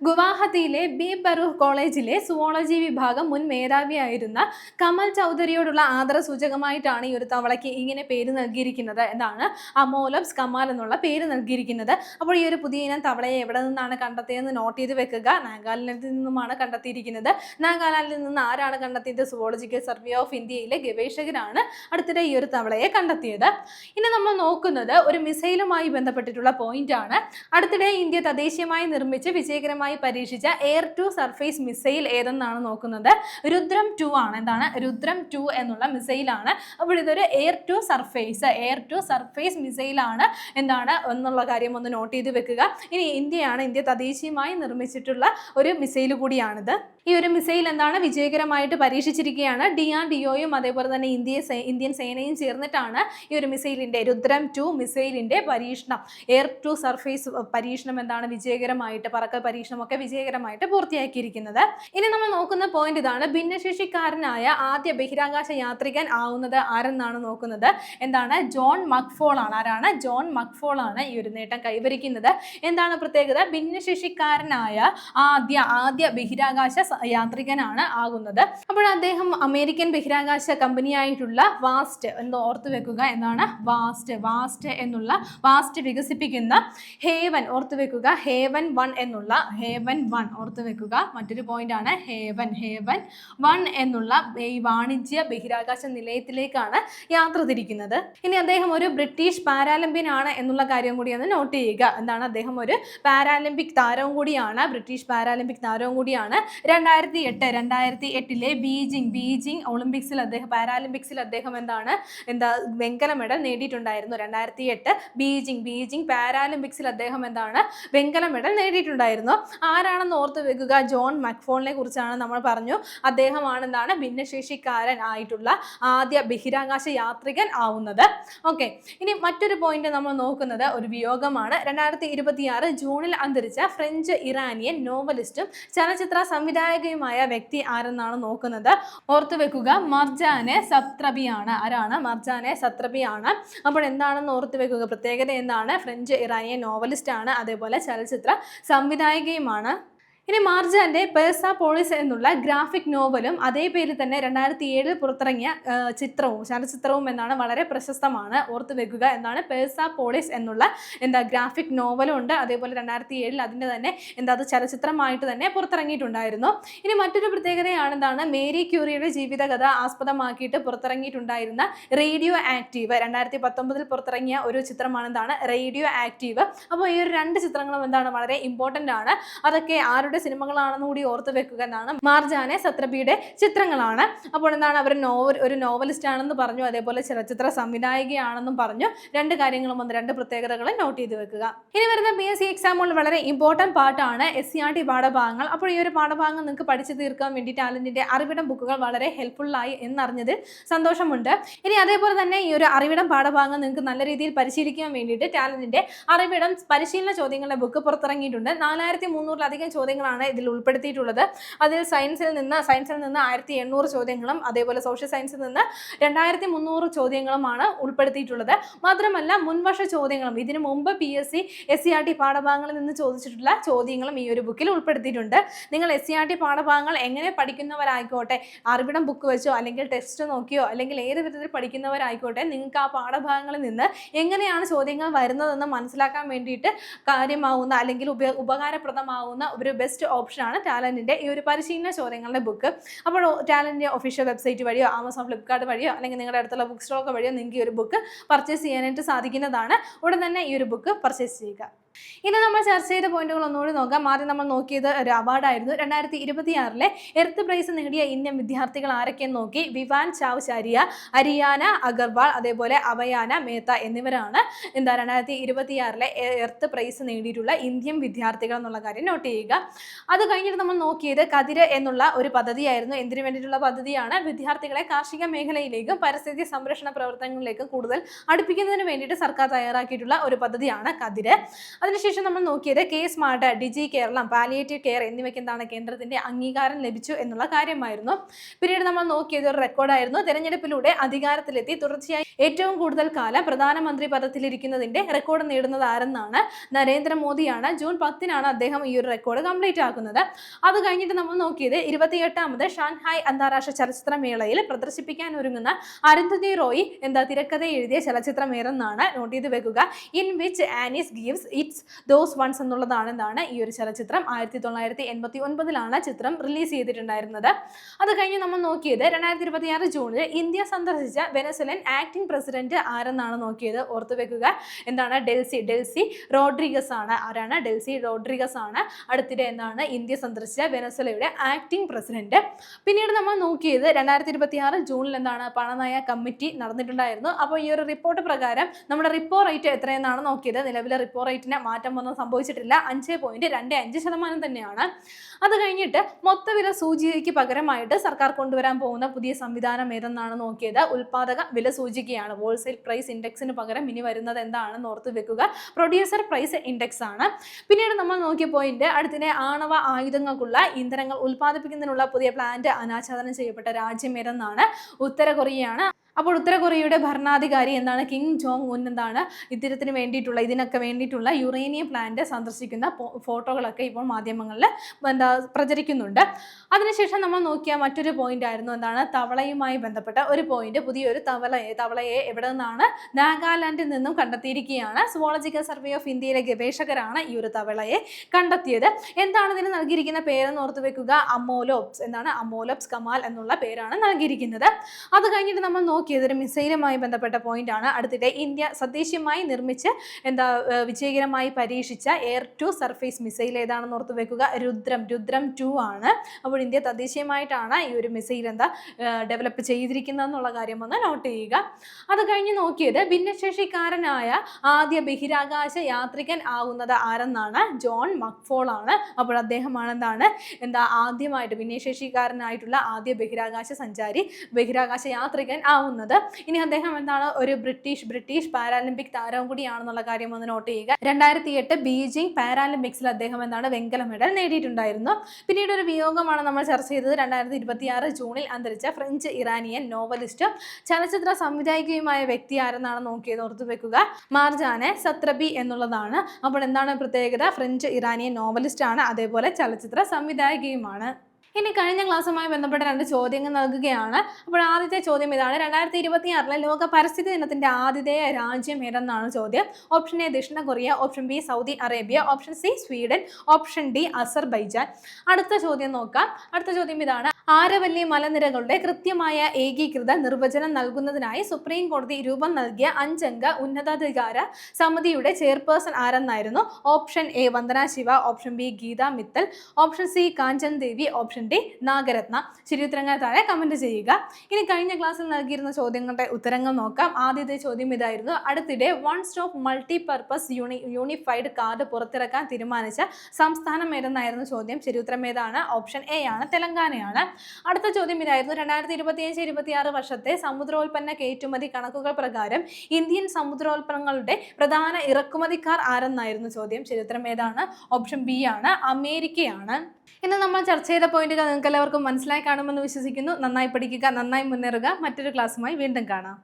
ഗുവാഹത്തിയിലെ ബി ബറൂഹ് കോളേജിലെ സുവോളജി വിഭാഗം മുൻ മേധാവിയായിരുന്ന കമൽ ചൗധരിയോടുള്ള ആദരസൂചകമായിട്ടാണ് ഈ ഒരു തവളയ്ക്ക് ഇങ്ങനെ പേര് നൽകിയിരിക്കുന്നത്. എന്താണ്? അമോലോപ്സ് കമാൽ എന്നുള്ള പേര് നൽകിയിരിക്കുന്നത്. അപ്പോൾ ഈ ഒരു പുതിയ ഇനം തവളയെ എവിടെ നിന്നാണ് കണ്ടെത്തിയതെന്ന് നോട്ട് ചെയ്ത് വെക്കുക. നാഗാലാൻഡിൽ നിന്നുമാണ് കണ്ടെത്തിയിരിക്കുന്നത്. നാഗാലാൻഡിൽ നിന്ന് ആരാണ് കണ്ടെത്തിയത്? സുവോളജിക്കൽ സർവേ ഓഫ് ഇന്ത്യയിലെ ഗവേഷകരാണ് അടുത്തിടെ ഈ ഒരു തവളയെ കണ്ടെത്തിയത്. ഇനി നമ്മൾ നോക്കുന്നത് ഒരു മിസൈലുമായി ബന്ധപ്പെട്ടിട്ടുള്ള പോയിന്റ് ആണ്. അടുത്തിടെ ഇന്ത്യ തദ്ദേശീയമായി നിർമ്മിച്ച് വിജയകരമായി പരീക്ഷിച്ച എയർ ടു സർഫേസ് മിസൈൽ ഏതെന്നാണ് നോക്കുന്നത്. രുദ്രം 2 ആണ്. എന്താണ്? രുദ്രം 2 എന്നുള്ള മിസൈലാണ്. അപ്പോൾ ഇതൊരു എയർ ടു സർഫേസ് മിസൈലാണ്. എന്താണ് എന്നുള്ള കാര്യം ഒന്ന് നോട്ട് ചെയ്ത് വെക്കുക. ഇനി ഇന്ത്യ തദ്ദേശീയമായി നിർമ്മിച്ചിട്ടുള്ള ഒരു മിസൈൽ കൂടിയാണിത്. ഈ ഒരു മിസൈൽ എന്താണ്? വിജയകരമായിട്ട് പരീക്ഷിച്ചിരിക്കുകയാണ്. DRDOയും അതേപോലെ തന്നെ ഇന്ത്യൻ സേനയും ചേർന്നിട്ടാണ് ഈ ഒരു മിസൈലിന്റെ രുദ്രം 2 മിസൈലിന്റെ പരീക്ഷണം, എയർ ടു സർഫേസ് പരീക്ഷണം എന്താണ് വിജയകരമായിട്ട്, പറക്കൽ പരീക്ഷണം ഒക്കെ വിജയകരമായിട്ട് പൂർത്തിയാക്കിയിരിക്കുന്നത്. ഇനി നമ്മൾ നോക്കുന്ന പോയിന്റ് ഇതാണ്. ഭിന്നശേഷിക്കാരനായ ആദ്യ ബഹിരാകാശ യാത്രികൻ ആവുന്നത് ആരെന്നാണ് നോക്കുന്നത്. എന്താണ്? ജോൺ മക്ഫോൾ ആണ്. ആരാണ്? ജോൺ മക്ഫോൾ ആണ് ഈ ഒരു നേട്ടം കൈവരിക്കുന്നത്. എന്താണ് പ്രത്യേകത? ഭിന്നശേഷിക്കാരനായ ആദ്യ ബഹിരാകാശ യാത്രികനാണ് ആകുന്നത്. അപ്പോൾ അദ്ദേഹം അമേരിക്കൻ ബഹിരാകാശ കമ്പനിയായിട്ടുള്ള വാസ്റ്റ് എന്ന് ഓർത്തു വെക്കുക. എന്താണ്? വാസ്റ്റ് വികസിപ്പിക്കുന്ന ഹേവൻ ഓർത്തു വെക്കുക. ഹേവൻ 1 ഓർത്ത് വെക്കുക. മറ്റൊരു പോയിന്റ് ആണ് ഹേവൻ 1 എന്നുള്ള ഈ വാണിജ്യ ബഹിരാകാശ നിലയത്തിലേക്കാണ് യാത്ര തിരിക്കുന്നത്. ഇനി അദ്ദേഹം ഒരു ബ്രിട്ടീഷ് പാരാലിമ്പ്യൻ ആണ് എന്നുള്ള കാര്യം കൂടി ഒന്ന് നോട്ട് ചെയ്യുക. എന്താണ്? അദ്ദേഹം ഒരു പാരാലിമ്പിക് താരവും കൂടിയാണ്. ബ്രിട്ടീഷ് പാരാലിമ്പിക് താരവും കൂടിയാണ്. 2008 ബീജിംഗ് ഒളിമ്പിക്സിൽ പാരാലിമ്പിക്സിൽ അദ്ദേഹം വെങ്കല മെഡൽ നേടിയിട്ടുണ്ടായിരുന്നു. 2008 ബീജിംഗ് പാരാലിമ്പിക്സിൽ അദ്ദേഹം വെങ്കല മെഡൽ നേടിയിട്ടുണ്ടായിരുന്നു. ആരാണെന്ന് ഓർത്ത് വെക്കുക? ജോൺ മക്ഫോളിനെ കുറിച്ചാണ് നമ്മൾ പറഞ്ഞു. അദ്ദേഹമാണ് ഭിന്നശേഷിക്കാരൻ ആയിട്ടുള്ള ആദ്യ ബഹിരാകാശ യാത്രികൻ ആവുന്നത്. ഓക്കെ, ഇനി മറ്റൊരു പോയിന്റ് നമ്മൾ നോക്കുന്നത് ഒരു വിയോഗമാണ്. 2026 ജൂണിൽ അന്തരിച്ച ഫ്രഞ്ച് ഇറാനിയൻ നോവലിസ്റ്റും ചലച്ചിത്ര സംവിധായകയുമായ വ്യക്തി ആരെന്നാണ് നോക്കുന്നത്. ഓർത്തു വെക്കുക, മർജാനെ സത്രബിയാണ്. ആരാണ്? മർജാനെ സത്രബിയാണ്. അപ്പോൾ എന്താണെന്ന് ഓർത്തു വെക്കുക. പ്രത്യേകത എന്താണ്? ഫ്രഞ്ച് ഇറാനിയൻ നോവലിസ്റ്റ് ആണ്, അതേപോലെ ചലച്ചിത്ര സംവിധായകയുമാണ്. ഇനി മാർജാന്റെ പെർസപോളിസ് എന്നുള്ള ഗ്രാഫിക് നോവലും അതേ പേരിൽ തന്നെ 2007 പുറത്തിറങ്ങിയ ചലച്ചിത്രവും എന്നാണ് വളരെ പ്രശസ്തമാണ്. ഓർത്ത് വെക്കുക. എന്താണ്? പെർസപോളിസ് എന്നുള്ള ഗ്രാഫിക് നോവലും ഉണ്ട്. അതേപോലെ 2007 അതിൻ്റെ തന്നെ അത് ചലച്ചിത്രമായിട്ട് തന്നെ പുറത്തിറങ്ങിയിട്ടുണ്ടായിരുന്നു. ഇനി മറ്റൊരു പ്രത്യേകതയാണ് മേരി ക്യൂറിയുടെ ജീവിതകഥ ആസ്പദമാക്കിയിട്ട് പുറത്തിറങ്ങിയിട്ടുണ്ടായിരുന്ന റേഡിയോ ആക്റ്റീവ്. 2019 പുറത്തിറങ്ങിയ ഒരു ചിത്രമാണ് റേഡിയോ ആക്റ്റീവ്. അപ്പോൾ ഈ ഒരു 2 ചിത്രങ്ങളും വളരെ ഇമ്പോർട്ടൻ്റ് ആണ്. അതൊക്കെ ആരുടെ സിനിമകളാണെന്ന് കൂടി ഓർത്ത് വെക്കുക. എന്നാണ്? മാർജാനെ സത്രബിയുടെ ചിത്രങ്ങളാണ്. അപ്പോൾ അവർ ഒരു നോവലിസ്റ്റ് ആണെന്ന് പറഞ്ഞു, അതേപോലെ ചലച്ചിത്ര സംവിധായകയാണെന്നും പറഞ്ഞു. 2 കാര്യങ്ങളും 2 പ്രത്യേകതകൾ നോട്ട് ചെയ്ത് വെക്കുക. ഇനി വരുന്ന PSC എക്സാമുകൾ വളരെ ഇമ്പോർട്ടൻറ്റ് പാർട്ടാണ് SCRT പാഠഭാഗങ്ങൾ. അപ്പോൾ ഈ ഒരു പാഠഭാഗങ്ങൾ നിങ്ങൾക്ക് പഠിച്ചു തീർക്കാൻ വേണ്ടി ടാലന്റിന്റെ അറിവിടം ബുക്കുകൾ വളരെ ഹെൽപ്ഫുള്ളായി എന്നറിഞ്ഞതിൽ സന്തോഷമുണ്ട്. ഇനി അതേപോലെ തന്നെ ഈ ഒരു അറിവിടം പാഠഭാഗങ്ങൾ നിങ്ങൾക്ക് നല്ല രീതിയിൽ പരിശീലിക്കാൻ വേണ്ടിയിട്ട് ടാലന്റിന്റെ അറിവിടം പരിശീലന ചോദ്യങ്ങളുടെ ബുക്ക് പുറത്തിറങ്ങിയിട്ടുണ്ട്. 4300-ലധികം ചോദ്യങ്ങൾ ചോദ്യങ്ങളാണ് ഇതിൽ ഉൾപ്പെടുത്തിയിട്ടുള്ളത്. അതിൽ സയൻസിൽ നിന്ന് 1800 ചോദ്യങ്ങളും അതേപോലെ സോഷ്യൽ സയൻസിൽ നിന്ന് 2300 ചോദ്യങ്ങളുമാണ് ഉൾപ്പെടുത്തിയിട്ടുള്ളത്. മാത്രമല്ല മുൻവർഷ ചോദ്യങ്ങളും ഇതിനു മുമ്പ് PSC SCERT പാഠഭാഗങ്ങളിൽ നിന്ന് ചോദിച്ചിട്ടുള്ള ചോദ്യങ്ങളും ഈ ഒരു ബുക്കിൽ ഉൾപ്പെടുത്തിയിട്ടുണ്ട്. നിങ്ങൾ SCERT പാഠഭാഗങ്ങൾ എങ്ങനെ പഠിക്കുന്നവരായിക്കോട്ടെ, അറിവിടം ബുക്ക് വെച്ചോ അല്ലെങ്കിൽ ടെസ്റ്റ് നോക്കിയോ അല്ലെങ്കിൽ ഏത് വിധത്തിൽ പഠിക്കുന്നവരായിക്കോട്ടെ, നിങ്ങൾക്ക് ആ പാഠഭാഗങ്ങളിൽ നിന്ന് എങ്ങനെയാണ് ചോദ്യങ്ങൾ വരുന്നതെന്ന് മനസ്സിലാക്കാൻ വേണ്ടിയിട്ട് കാര്യമാവുന്ന അല്ലെങ്കിൽ ഉപകാരപ്രദമാവുന്ന ഒരു ബെസ്റ്റ് ഓപ്ഷനാണ് ടാലന്റിന്റെ ഈ ഒരു പരിശീലന ചോദ്യങ്ങളുടെ ബുക്ക്. അപ്പോൾ ടാലന്റിന്റെ ഒഫീഷ്യൽ വെബ്സൈറ്റ് വഴിയോ ആമസോൺ, ഫ്ലിപ്കാർട്ട് വഴിയോ അല്ലെങ്കിൽ നിങ്ങളുടെ അടുത്തുള്ള ബുക്ക് സ്റ്റോർ വഴിയോ നിങ്ങൾക്ക് ഈ ഒരു ബുക്ക് പർച്ചേസ് ചെയ്യാനായിട്ട് സാധിക്കുന്നതാണ്. ഉടൻ തന്നെ ഈ ഒരു ബുക്ക് പർച്ചേസ് ചെയ്യുക. ഇനി നമ്മൾ ചർച്ച ചെയ്ത പോയിന്റുകൾ ഒന്നുകൂടി നോക്കാം. ആദ്യം നമ്മൾ നോക്കിയത് ഒരു അവാർഡായിരുന്നു. 2026 എർത്ത് പ്രൈസ് നേടിയ ഇന്ത്യൻ വിദ്യാർത്ഥികൾ ആരൊക്കെയെന്ന് നോക്കി. വിവാൻ ചാവ്ചാരിയ, അരിയാന അഗർവാൾ, അതേപോലെ അവയാന മേത്ത എന്നിവരാണ് 2026 എർത്ത് പ്രൈസ് നേടിയിട്ടുള്ള ഇന്ത്യൻ വിദ്യാർത്ഥികൾ എന്നുള്ള കാര്യം നോട്ട് ചെയ്യുക. അത് കഴിഞ്ഞിട്ട് നമ്മൾ നോക്കിയത് കതിര് എന്നുള്ള ഒരു പദ്ധതിയായിരുന്നു. എന്തിനു വേണ്ടിയിട്ടുള്ള പദ്ധതിയാണ്? വിദ്യാർത്ഥികളെ കാർഷിക മേഖലയിലേക്കും പരിസ്ഥിതി സംരക്ഷണ പ്രവർത്തനങ്ങളിലേക്കും കൂടുതൽ അടുപ്പിക്കുന്നതിന് വേണ്ടിയിട്ട് സർക്കാർ തയ്യാറാക്കിയിട്ടുള്ള ഒരു പദ്ധതിയാണ് കതിര്. അതിനുശേഷം നമ്മൾ നോക്കിയത് K-സ്മാർട്ട്, ഡിജി കേരളം, പാലിയേറ്റീവ് കെയർ എന്നിവയ്ക്ക് എന്താണ് കേന്ദ്രത്തിന്റെ അംഗീകാരം ലഭിച്ചു എന്നുള്ള കാര്യമായിരുന്നു. പിന്നീട് നമ്മൾ നോക്കിയത് ഒരു റെക്കോർഡായിരുന്നു. തെരഞ്ഞെടുപ്പിലൂടെ അധികാരത്തിലെത്തി തുടർച്ചയായി ഏറ്റവും കൂടുതൽ കാലം പ്രധാനമന്ത്രി പദത്തിലിരിക്കുന്നതിന്റെ റെക്കോർഡ് നേടുന്നത് ആരെന്നാണ്? നരേന്ദ്രമോദിയാണ്. ജൂൺ 10 അദ്ദേഹം ഈ ഒരു റെക്കോർഡ് കംപ്ലീറ്റ് ആക്കുന്നത്. അത് കഴിഞ്ഞിട്ട് നമ്മൾ നോക്കിയത് 28ാമത് ഷാൻഹായ് അന്താരാഷ്ട്ര ചലച്ചിത്രമേളയിൽ പ്രദർശിപ്പിക്കാൻ ഒരുങ്ങുന്ന അരുന്ധതി റോയ് തിരക്കഥ എഴുതിയ ചലച്ചിത്രമേളെന്നാണ്. നോട്ട് ചെയ്ത് വെക്കുക. In which Annie's gives its those ones എന്നുള്ളതാണ് ഈ ഒരു ചലച്ചിത്രം. 1989 ചിത്രം റിലീസ് ചെയ്തിട്ടുണ്ടായിരുന്നത്. അത് കഴിഞ്ഞ് നമ്മൾ നോക്കിയത് 2026 ജൂണിൽ ഇന്ത്യ സന്ദർശിച്ച വെനസ്വലൻ ആക്ടിംഗ് പ്രസിഡന്റ് ആരെന്നാണ് നോക്കിയത്. ഓർത്തു വെക്കുക. ഡെൽസി റോഡ്രിഗസ് ആണ്. ആരാണ്? ഡെൽസി റോഡ്രിഗസ് ആണ് അടുത്തിടെ ഇന്ത്യ സന്ദർശിച്ച വെനസ്വലയുടെ ആക്ടിംഗ് പ്രസിഡന്റ്. പിന്നീട് നമ്മൾ നോക്കിയത് 2026 ജൂണിൽ പണനയ കമ്മിറ്റി നടന്നിട്ടുണ്ടായിരുന്നു. അപ്പോൾ ഈ ഒരു റിപ്പോർട്ട് പ്രകാരം നമ്മുടെ റിപ്പോ റേറ്റ് എത്രയെന്നാണ് നോക്കിയത്. നിലവിലെ റിപ്പോ റേറ്റിന് മാറ്റമൊന്നും സംഭവിച്ചിട്ടില്ല. 5.25% തന്നെയാണ്. അത് കഴിഞ്ഞിട്ട് മൊത്തവില സൂചികയ്ക്ക് പകരമായിട്ട് സർക്കാർ കൊണ്ടുവരാൻ പോകുന്ന പുതിയ സംവിധാനം ഏതെന്നാണ് നോക്കിയത്. ഉൽപാദക വില സൂചികയാണ്. ഹോൾസെയിൽ പ്രൈസ് ഇൻഡെക്സിന് പകരം ഇനി വരുന്നത് എന്താണെന്ന് ഓർത്ത് വെക്കുക. പ്രൊഡ്യൂസർ പ്രൈസ് ഇൻഡെക്സ് ആണ്. പിന്നീട് നമ്മൾ നോക്കിയ പോയിന്റ് അടുത്തിടെ ആണവ ആയുധങ്ങൾക്കുള്ള ഇന്ധനങ്ങൾ ഉൽപ്പാദിപ്പിക്കുന്നതിനുള്ള പുതിയ പ്ലാന്റ് അനാച്ഛാദനം ചെയ്യപ്പെട്ട രാജ്യം ഏതെന്നാണ്? ഉത്തര കൊറിയയാണ്. അപ്പോൾ ഉത്തര കൊറിയയുടെ ഭരണാധികാരി കിം ജോങ് ഉൻ ഇതിനൊക്കെ വേണ്ടിയിട്ടുള്ള യുറേനിയം പ്ലാന്റ് സന്ദർശിക്കുന്ന ഫോട്ടോകളൊക്കെ ഇപ്പോൾ മാധ്യമങ്ങളിൽ പ്രചരിക്കുന്നുണ്ട്. അതിനുശേഷം നമ്മൾ നോക്കിയ മറ്റൊരു പോയിന്റ് ആയിരുന്നു തവളയുമായി ബന്ധപ്പെട്ട ഒരു പോയിന്റ്. പുതിയൊരു തവളയെ എവിടെ നിന്നാണ്? നാഗാലാൻഡിൽ നിന്നും കണ്ടെത്തിയിരിക്കുകയാണ്. സുവോളജിക്കൽ സർവേ ഓഫ് ഇന്ത്യയിലെ ഗവേഷകരാണ് ഈ ഒരു തവളയെ കണ്ടെത്തിയത്. എന്താണ് ഇതിന് നൽകിയിരിക്കുന്ന പേരെന്ന് ഓർത്ത് വെക്കുക. അമോലോപ്സ്. അമോലോപ്സ് കമാൽ എന്നുള്ള പേരാണ് നൽകിയിരിക്കുന്നത്. അത് കഴിഞ്ഞിട്ട് നമ്മൾ നോക്കിയത് ഒരു മിസൈലുമായി ബന്ധപ്പെട്ട പോയിന്റ് ആണ്. അടുത്തിടെ ഇന്ത്യ തദ്ദേശീയമായി നിർമ്മിച്ച് വിജയകരമായി പരീക്ഷിച്ച എയർ ടു സർഫേസ് മിസൈൽ ഏതാണെന്ന് ഓർത്ത് വെക്കുക. രുദ്രം 2 ആണ്. അപ്പോൾ ഇന്ത്യ തദ്ദേശീയമായിട്ടാണ് ഈ ഒരു മിസൈൽ ഡെവലപ്പ് ചെയ്തിരിക്കുന്നത് എന്നുള്ള കാര്യം ഒന്ന് നോട്ട് ചെയ്യുക. അത് കഴിഞ്ഞ് നോക്കിയത് ഭിന്നശേഷിക്കാരനായ ആദ്യ ബഹിരാകാശ യാത്രികൻ ആവുന്നത് ആരെന്നാണ്? ജോൺ മക്ഫോൾ ആണ്. അപ്പോൾ അദ്ദേഹമാണ് ആദ്യമായിട്ട് ഭിന്നശേഷിക്കാരനായിട്ടുള്ള ആദ്യ ബഹിരാകാശ യാത്രികൻ ആവുന്നത്. ഇനി അദ്ദേഹം ഒരു ബ്രിട്ടീഷ് പാരാലിമ്പിക് താരവും കൂടിയാണെന്നുള്ള കാര്യം ഒന്ന് നോട്ട് ചെയ്യുക. 2008 ബീജിംഗ് പാരാലിമ്പിക്സിൽ അദ്ദേഹം വെങ്കല മെഡൽ നേടിയിട്ടുണ്ടായിരുന്നു. പിന്നീട് ഒരു വിയോഗമാണ് നമ്മൾ ചർച്ച ചെയ്തത്. 2026 ജൂണിൽ അന്തരിച്ച ഫ്രഞ്ച് ഇറാനിയൻ നോവലിസ്റ്റ് ചലച്ചിത്ര സംവിധായികയുമായ വ്യക്തി ആരെന്നാണ് നോക്കിയത്. ഓർത്തു വെക്കുക. മാർജാനെ സത്രബി എന്നുള്ളതാണ്. അപ്പോൾ എന്താണ് പ്രത്യേകത? ഫ്രഞ്ച് ഇറാനിയൻ നോവലിസ്റ്റ് ആണ്, അതേപോലെ ചലച്ചിത്ര സംവിധായികയുമാണ്. ഇനി കഴിഞ്ഞ ക്ലാസ്സുമായി ബന്ധപ്പെട്ട 2 ചോദ്യങ്ങൾ നൽകുകയാണ്. അപ്പോൾ ആദ്യത്തെ ചോദ്യം ഇതാണ്. 2026 ലോക പരിസ്ഥിതി ദിനത്തിന്റെ ആതിഥേയ രാജ്യം ഏതെന്നാണ് ചോദ്യം. ഓപ്ഷൻ എ ദക്ഷിണ Korea, option B Saudi Arabia, option C Sweden, option D Azerbaijan. അടുത്ത ചോദ്യം നോക്കാം. അടുത്ത ചോദ്യം ഇതാണ്. ആരവല്ലി മലനിരകളുടെ കൃത്യമായ ഏകീകൃത നിർവചനം നൽകുന്നതിനായി സുപ്രീം കോടതി രൂപം നൽകിയ 5-അംഗ ഉന്നതാധികാര സമിതിയുടെ ചെയർപേഴ്സൺ ആരെന്നായിരുന്നു? Option A Vandana Shiva, option B Geeta Mittal, option C Kanchan Devi, option D Nagarathna. ശരിയുത്തരങ്ങൾ താഴെ കമന്റ് ചെയ്യുക. ഇനി കഴിഞ്ഞ ക്ലാസ്സിൽ നൽകിയിരുന്ന ചോദ്യങ്ങളുടെ ഉത്തരങ്ങൾ നോക്കാം. ആദ്യത്തെ ചോദ്യം ഇതായിരുന്നു. അടുത്തിടെ one stop multi purpose unified card പുറത്തിറക്കാൻ തീരുമാനിച്ച സംസ്ഥാനം ഏതെന്നായിരുന്നു ചോദ്യം. ശരിയുത്തരം ഏതാണ്? ഓപ്ഷൻ എ ആണ്, തെലങ്കാനയാണ്. അടുത്ത ചോദ്യം ഇതായിരുന്നു, 2025-26 വർഷത്തെ സമുദ്രോൽപ്പന്ന കയറ്റുമതി കണക്കുകൾ പ്രകാരം ഇന്ത്യൻ സമുദ്രോൽപ്പന്നങ്ങളുടെ പ്രധാന ഇറക്കുമതിക്കാർ ആരെന്നായിരുന്നു ചോദ്യം. ചരിത്രം ഏതാണ്? ഓപ്ഷൻ ബി ആണ്, അമേരിക്കയാണ്. ഇന്ന് നമ്മൾ ചർച്ച ചെയ്ത പോയിന്റുകൾ നിങ്ങൾക്ക് എല്ലാവർക്കും മനസ്സിലായി കാണുമെന്ന് വിശ്വസിക്കുന്നു. നന്നായി പഠിക്കുക, നന്നായി മുന്നേറുക. മറ്റൊരു ക്ലാസ്സുമായി വീണ്ടും കാണാം.